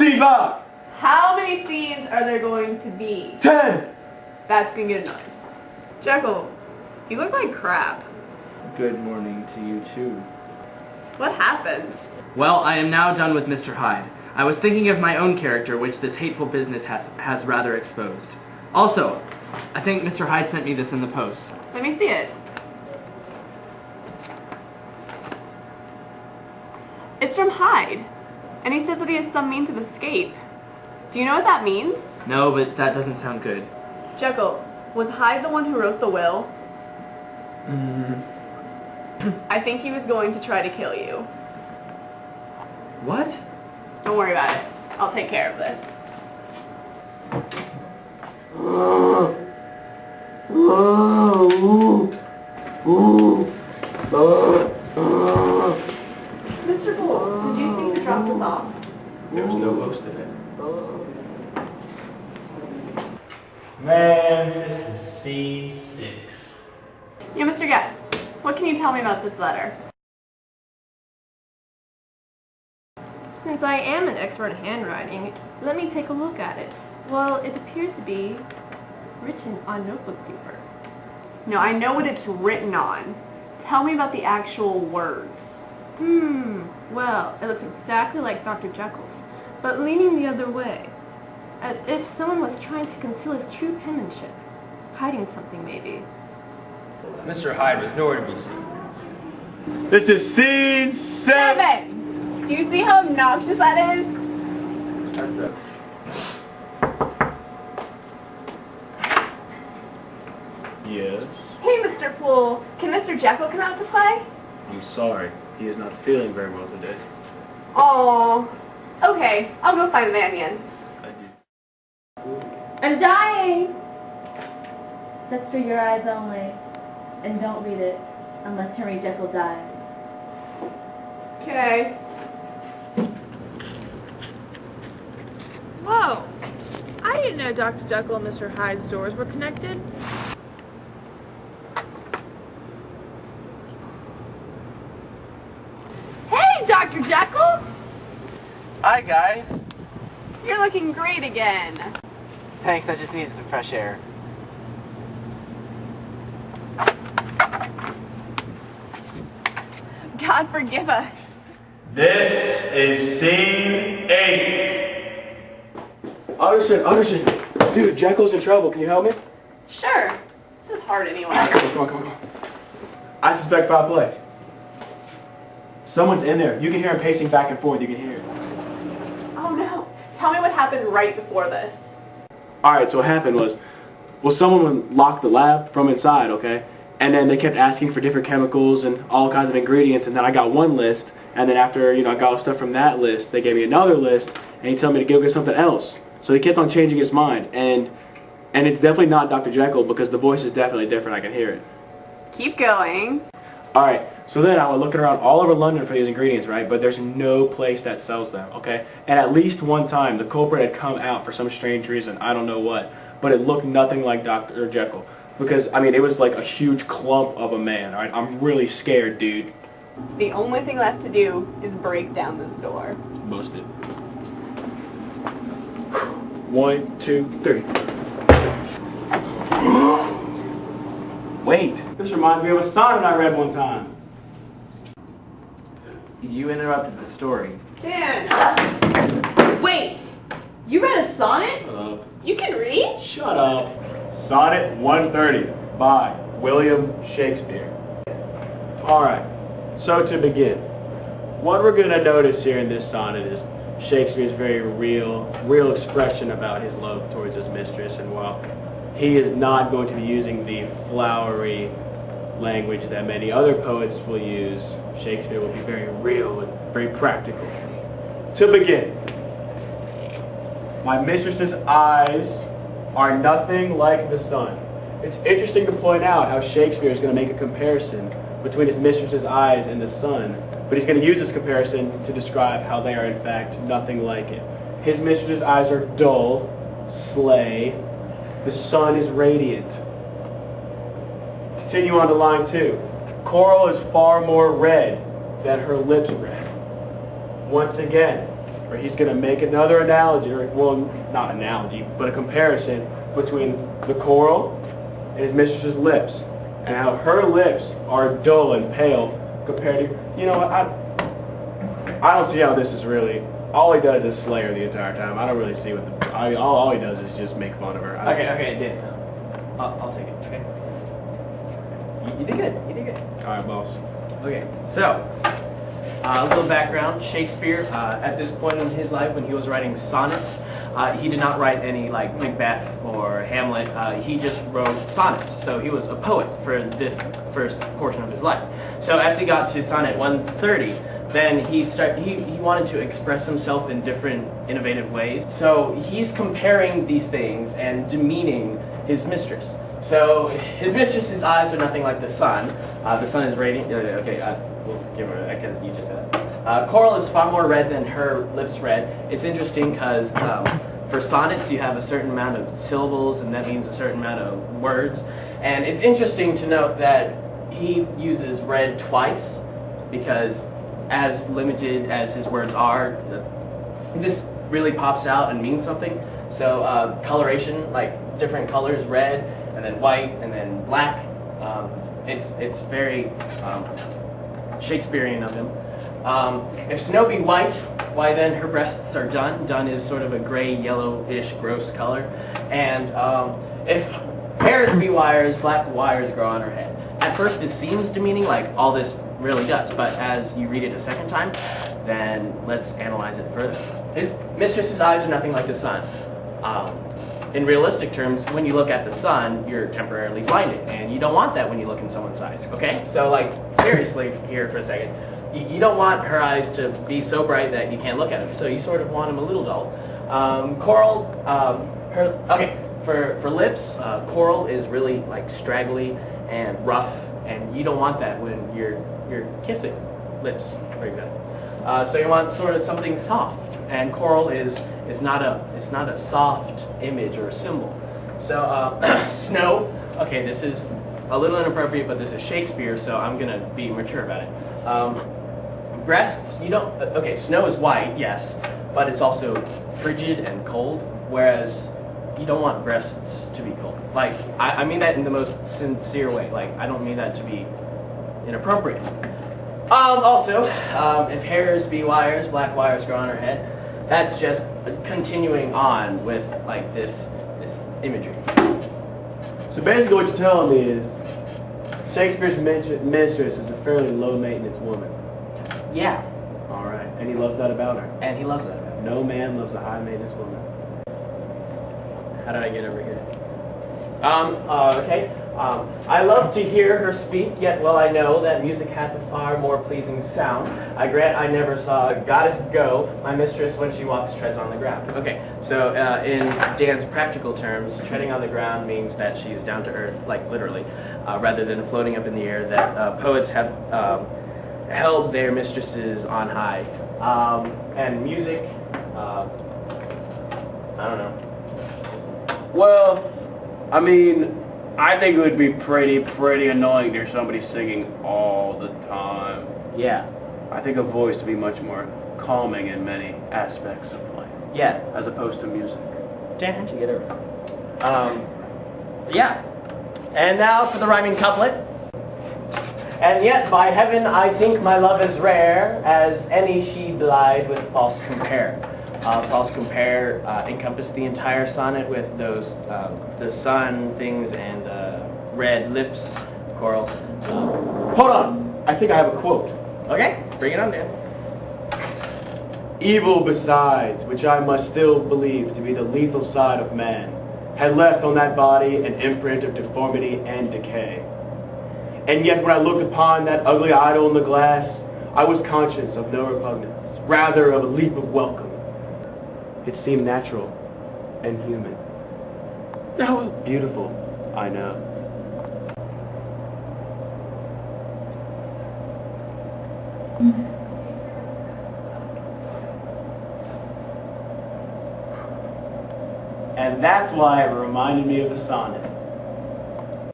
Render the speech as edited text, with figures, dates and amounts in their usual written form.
Scene 5! How many scenes are there going to be? 10! That's gonna get annoying. Jekyll, you look like crap. Good morning to you too. What happened? Well, I am now done with Mr. Hyde. I was thinking of my own character, which this hateful business has rather exposed. Also, I think Mr. Hyde sent me this in the post. Let me see it. It's from Hyde, and he says that he has some means of escape. Do you know what that means? No, but that doesn't sound good. Jekyll, was Hyde the one who wrote the will? I think he was going to try to kill you. What? Don't worry about it. I'll take care of this. Mr. Poole, did you see who dropped us off? There was no host today. Man, this is scene 6. Yeah, Mr. Guest, what can you tell me about this letter? Since I am an expert at handwriting, let me take a look at it. Well, it appears to be written on notebook paper. No, I know what it's written on. Tell me about the actual words. Well, it looks exactly like Dr. Jekyll's, but leaning the other way, as if someone was trying to conceal his true penmanship, hiding something maybe. Mr. Hyde was nowhere to be seen. This is scene 7! Do you see how obnoxious that is? Yes? Hey, Mr. Poole, can Mr. Jekyll come out to play? I'm sorry. He is not feeling very well today. Oh, okay. I'll go find Mannion. I do. I'm dying! That's for your eyes only. And don't read it unless Henry Jekyll dies. Okay. Whoa! I didn't know Dr. Jekyll and Mr. Hyde's doors were connected. Hey, Dr. Jekyll! Hi, guys. You're looking great again. Thanks, I just needed some fresh air. God forgive us. This is scene 8. Anderson. Dude, Jekyll's in trouble. Can you help me? Sure. This is hard anyway. Come on. I suspect foul play. Someone's in there. You can hear him pacing back and forth. You can hear it. Oh no. Tell me what happened right before this. Alright, so what happened was, someone locked the lab from inside, okay? And then they kept asking for different chemicals and all kinds of ingredients, and then I got one list, and then after, I got all stuff from that list, they gave me another list, and he told me to go get something else. So he kept on changing his mind, and it's definitely not Dr. Jekyll, because the voice is definitely different. I can hear it. Keep going. Alright, so then I was looking around all over London for these ingredients, right? But there's no place that sells them, okay? And at least one time, the culprit had come out for some strange reason. I don't know what. But it looked nothing like Dr. Jekyll. Because, it was like a huge clump of a man, alright? I'm really scared, dude. The only thing left to do is break down this door. It's busted. 1, 2, 3. Wait, this reminds me of a sonnet I read one time. You interrupted the story. Dan! Wait! You read a sonnet? Shut up. You can read? Shut up. Sonnet 130 by William Shakespeare. Alright, so to begin, what we're going to notice here in this sonnet is Shakespeare's very real expression about his love towards his mistress, and while he is not going to be using the flowery language that many other poets will use, Shakespeare will be very real and very practical. To begin, my mistress's eyes are nothing like the sun. It's interesting to point out how Shakespeare is going to make a comparison between his mistress's eyes and the sun, but he's going to use this comparison to describe how they are in fact nothing like it. His mistress's eyes are dull, slay. The sun is radiant. Continue on to line 2. Coral is far more red than her lips red. Once again, where he's going to make another analogy, or, well, not analogy, but a comparison between the coral and his mistress's lips, and how her lips are dull and pale compared to, you know, I don't see how this is really, all he does is slay her the entire time. I don't really see what all he does is just make fun of her. Okay, Dan. I'll take it, okay? You did good, you did good. All right, boss. Okay, so, a little background. Shakespeare, at this point in his life when he was writing sonnets, he did not write any like Macbeth or Hamlet. He just wrote sonnets. So he was a poet for this first portion of his life. So as he got to sonnet 130, then he wanted to express himself in different innovative ways. So he's comparing these things and demeaning his mistress. So his mistress's eyes are nothing like the sun. The sun is radiant. Okay, we'll give her because you just said that. Coral is far more red than her lips red. It's interesting because for sonnets you have a certain amount of syllables, and that means a certain amount of words. And it's interesting to note that he uses red twice because as limited as his words are, this really pops out and means something. So coloration, like different colors, red, and then white, and then black. It's very Shakespearean of him. If snow be white, why then her breasts are dun. Dun is sort of a gray, yellowish, gross color. And if hairs be wires, black wires grow on her head. At first it seems demeaning, like all this really does, but as you read it a second time, then let's analyze it further. His mistress's eyes are nothing like the sun. In realistic terms, when you look at the sun, you're temporarily blinded, and you don't want that when you look in someone's eyes, okay? So, like, seriously here for a second, you don't want her eyes to be so bright that you can't look at them, so you sort of want them a little dull. Coral, for lips, coral is really, like, straggly and rough, and you don't want that when you're kissing lips, for example. So you want sort of something soft, and coral is not a soft image or symbol. So snow. Okay, this is a little inappropriate, but this is Shakespeare, so I'm gonna be mature about it. Breasts, you don't. Okay, snow is white, yes, but it's also frigid and cold, whereas you don't want breasts to be cold. Like I mean that in the most sincere way. Like I don't mean that to be inappropriate. Also, if hairs be wires, black wires grow on her head. That's just continuing on with like this imagery. So basically what you're telling me is Shakespeare's mistress is a fairly low-maintenance woman. Yeah. All right. And he loves that about her. And he loves that about her. No man loves a high-maintenance woman. How did I get over here? Okay. I love to hear her speak, yet well I know that music hath a far more pleasing sound. I grant I never saw a goddess go, my mistress when she walks treads on the ground. Okay, so in Dan's practical terms, treading on the ground means that she's down to earth, like literally, rather than floating up in the air, that poets have held their mistresses on high. And music, I don't know. Well, I mean, I think it would be pretty annoying to hear somebody singing all the time. Yeah. I think a voice would be much more calming in many aspects of life. Yeah. As opposed to music. Dan, how'd you get over it? Yeah. And now for the rhyming couplet. And yet, by heaven, I think my love is rare, as any she blithe with false compare. False compare encompass the entire sonnet with those, the sun things and red lips, coral. Hold on! I think I have a quote. Okay, bring it on, Dan. Evil besides, which I must still believe to be the lethal side of man, had left on that body an imprint of deformity and decay. And yet when I looked upon that ugly idol in the glass, I was conscious of no repugnance, rather of a leap of welcome. It seemed natural and human. That was beautiful, I know. And that's why it reminded me of the sonnet.